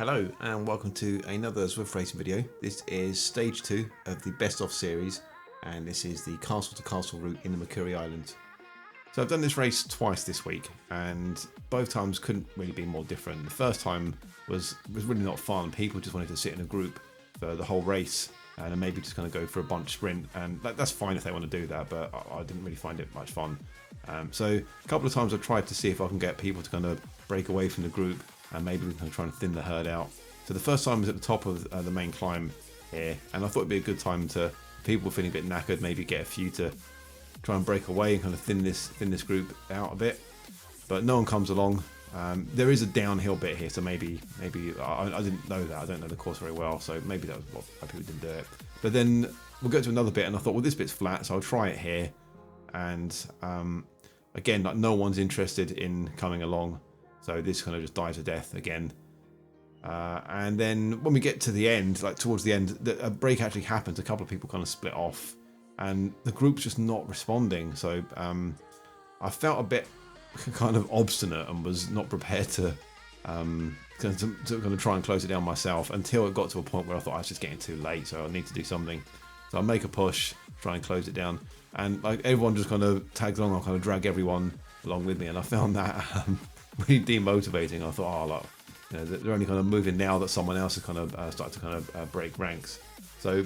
Hello and welcome to another Zwift racing video. This is stage 2 of the best of series, and this is the castle to castle route in the Makuri Islands. So I've done this race twice this week, and both times couldn't really be more different. The first time was really not fun. People just wanted to sit in a group for the whole race and then maybe just kind of go for a bunch sprint, and that's fine if they want to do that, but I didn't really find it much fun. So a couple of times I tried to see if I can get people to kind of break away from the group and maybe we can try and thin the herd out. So the first time was at the top of the main climb here, and I thought it'd be a good time to, people feeling a bit knackered, maybe get a few to try and break away and kind of thin this group out a bit. But no one comes along. There is a downhill bit here, so maybe I didn't know that. I don't know the course very well, so maybe that was why people didn't do it. But then we'll go to another bit, and I thought, well, this bit's flat, so I'll try it here. And again, like, no one's interested in coming along. So this kind of just dies to death again. And then when we get to the end, like towards the end, a break actually happens. A couple of people kind of split off and the group's just not responding. So I felt a bit kind of obstinate and was not prepared to kind of try and close it down myself until it got to a point where I thought I was just getting too late. So I need to do something. So I'll make a push, try and close it down. And like everyone just kind of tags along. I'll kind of drag everyone along with me. And I found that really demotivating. I thought, oh, look, you know, they're only kind of moving now that someone else has kind of started to kind of break ranks. So,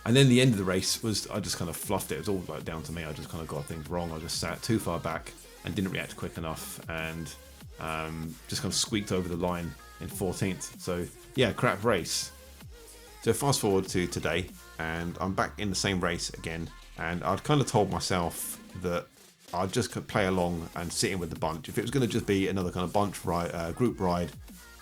and then the end of the race was, I just kind of fluffed it. It was all like down to me. I just kind of got things wrong. I just sat too far back and didn't react quick enough, and just kind of squeaked over the line in 14th. So yeah, crap race. So fast forward to today, and I'm back in the same race again. And I'd kind of told myself that I'd just play along and sit in with the bunch. If it was going to just be another kind of bunch ride, group ride,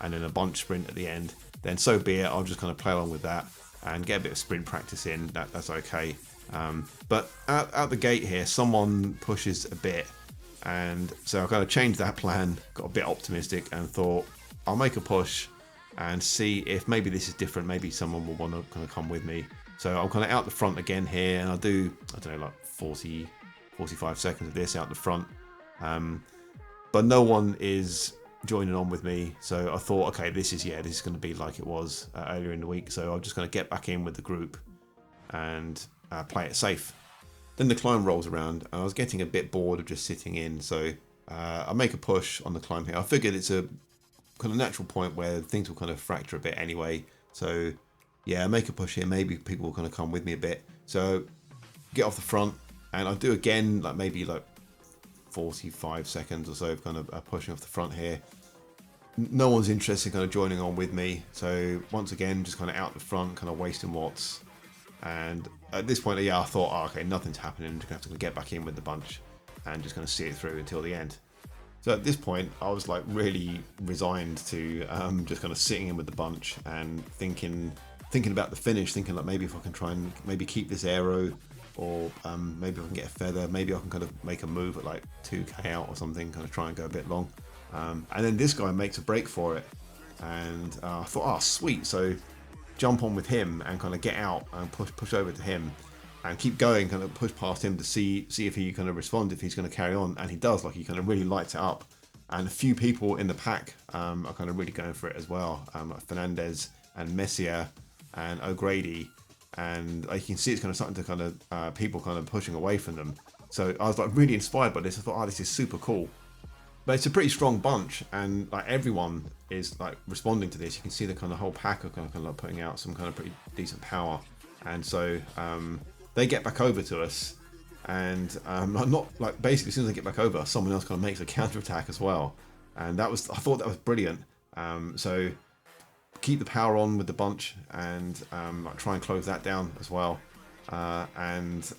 and then a bunch sprint at the end, then so be it. I'll just kind of play along with that and get a bit of sprint practice in. That's okay. But out the gate here, someone pushes a bit, and so I kind of changed that plan, got a bit optimistic, and thought I'll make a push and see if maybe this is different. Maybe someone will want to kind of come with me. So I'm kind of out the front again here, and I'll do, I don't know, like 45 seconds of this out the front, but no one is joining on with me. So I thought, okay, this is going to be like it was earlier in the week, so I'm just going to get back in with the group and play it safe. Then the climb rolls around, and I was getting a bit bored of just sitting in, so I make a push on the climb here. I figured it's a kind of natural point where things will kind of fracture a bit anyway, so yeah, I make a push here. Maybe people will kind of come with me a bit, so get off the front. And I'll do again, like maybe like 45 seconds or so of kind of pushing off the front here. No one's interested in kind of joining on with me. So once again, just kind of out the front, kind of wasting watts. And at this point, yeah, I thought, oh, okay, nothing's happening. I'm just going to have to get back in with the bunch and just going to see it through until the end. So at this point, I was like really resigned to just kind of sitting in with the bunch and thinking about the finish, thinking like maybe if I can try and maybe keep this aero, or maybe I can get a feather, maybe I can kind of make a move at like 2k out or something, kind of try and go a bit long. And then this guy makes a break for it, and I thought, oh sweet, so jump on with him and kind of get out and push over to him and keep going, kind of push past him to see if he kind of responds, if he's going to carry on. And he does, like he kind of really lights it up. And a few people in the pack are kind of really going for it as well, like Fernandez and Messier and O'Grady. And you can see it's kind of starting to kind of people kind of pushing away from them. So I was like really inspired by this. I thought, oh, this is super cool. But it's a pretty strong bunch, and like everyone is like responding to this. You can see the kind of whole pack are kind of like putting out some kind of pretty decent power. And so they get back over to us, and not like basically as soon as they get back over, someone else kind of makes a counter attack as well. And I thought that was brilliant. So keep the power on with the bunch and like try and close that down as well, and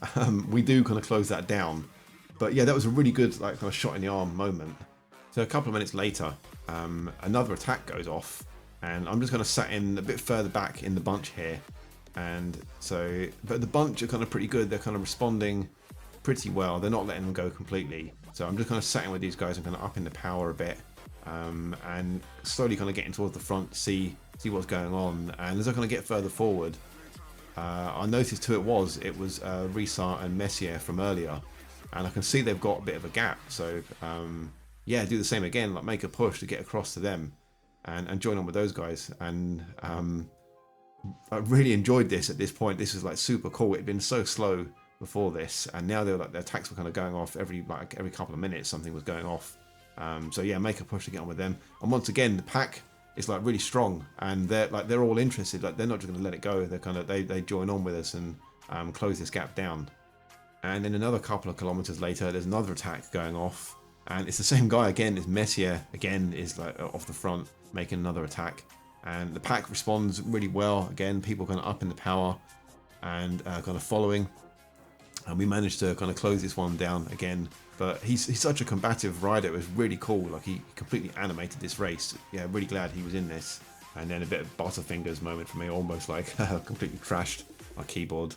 we do kind of close that down. But yeah, that was a really good like kind of shot in the arm moment. So a couple of minutes later, another attack goes off, and I'm just kind of sat in a bit further back in the bunch here. And so, but the bunch are kind of pretty good. They're kind of responding pretty well. They're not letting them go completely. So I'm just kind of sat in with these guys and kind of upping the power a bit, and slowly kind of getting towards the front, see what's going on. And as I kind of get further forward, I noticed who it was. It was Risa and Messier from earlier, and I can see they've got a bit of a gap. So yeah, do the same again, like make a push to get across to them. and join on with those guys. And I really enjoyed this at this point. This was like super cool. It'd been so slow before this, and now they were like, their attacks were kind of going off every couple of minutes. Something was going off. So yeah, make a push to get on with them. And once again, the pack is like really strong, and they're all interested. Like they're not just going to let it go. They're kind of they join on with us and close this gap down. And then another couple of kilometers later, there's another attack going off, and it's the same guy again. It's Messier again, is like off the front making another attack, and the pack responds really well. Again, people kind of up in the power and kind of following, and we managed to kind of close this one down again. But he's such a combative rider. It was really cool. Like he completely animated this race. Yeah, really glad he was in this. And then a bit of Butterfingers moment for me, almost like completely crashed my keyboard.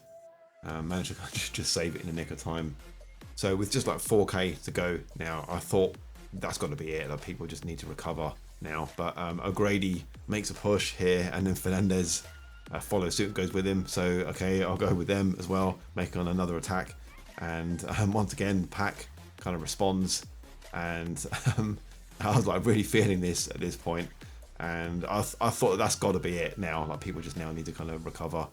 Managed to just save it in the nick of time. So with just like 4k to go now, I thought that's got to be it. Like people just need to recover now. But O'Grady makes a push here, and then Fernandez follows suit, goes with him. So okay, I'll go with them as well, make on another attack. And once again, pack kind of responds, and I was like really feeling this at this point, and I thought that's got to be it now. Like people just now need to kind of recover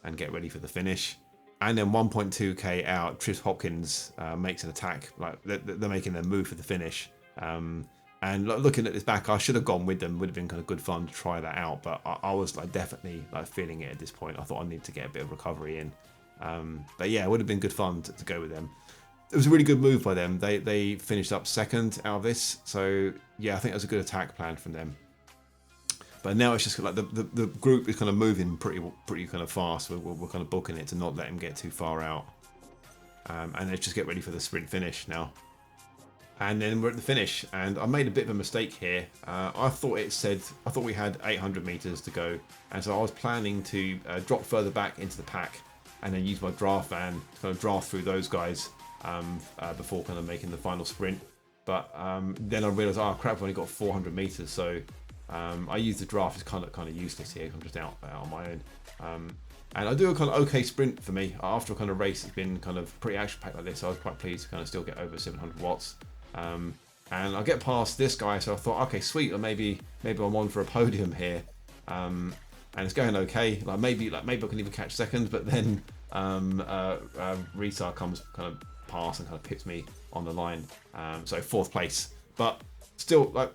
and get ready for the finish. And then 1.2k out, Tris Hopkins makes an attack. Like they're making their move for the finish. And looking at this back, I should have gone with them. Would have been kind of good fun to try that out. But I was like definitely like feeling it at this point. I thought I needed to get a bit of recovery in. But yeah, it would have been good fun to go with them. It was a really good move by them. They finished up second out of this. So yeah, I think it was a good attack plan from them. But now it's just like the group is kind of moving pretty kind of fast. We're kind of booking it to not let him get too far out. And let's just get ready for the sprint finish now. And then we're at the finish, and I made a bit of a mistake here. I thought we had 800 meters to go, and so I was planning to drop further back into the pack and then use my draft van to kind of draft through those guys before kind of making the final sprint. But then I realized, oh crap, I've only got 400 meters, so I use the draft. It's kind of useless here. I'm just out on my own. And I do a kind of okay sprint for me. After a kind of race, it's been kind of pretty action-packed like this. So I was quite pleased to kind of still get over 700 watts. And I get past this guy, so I thought, okay, sweet, or maybe I'm on for a podium here. And it's going okay. Maybe I can even catch second, but then Rita comes kind of past and kind of pips me on the line. So fourth place, but still like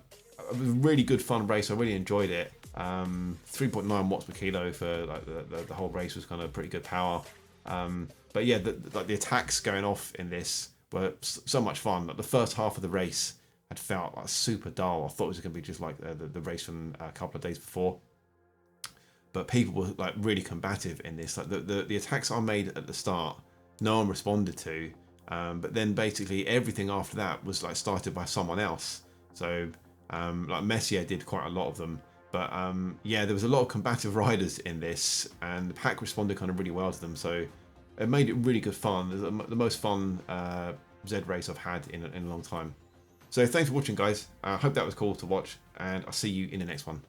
a really good fun race. I really enjoyed it. 3.9 watts per kilo for like the whole race was kind of pretty good power. But yeah, the attacks going off in this were so much fun. Like the first half of the race had felt like super dull. I thought it was going to be just like the race from a couple of days before. But people were like really combative in this. Like the attacks I made at the start, no one responded to. But then basically everything after that was like started by someone else. So like Messier did quite a lot of them. But yeah, there was a lot of combative riders in this, and the pack responded kind of really well to them. So it made it really good fun. The most fun Z race I've had in a long time. So thanks for watching, guys. I hope that was cool to watch, and I'll see you in the next one.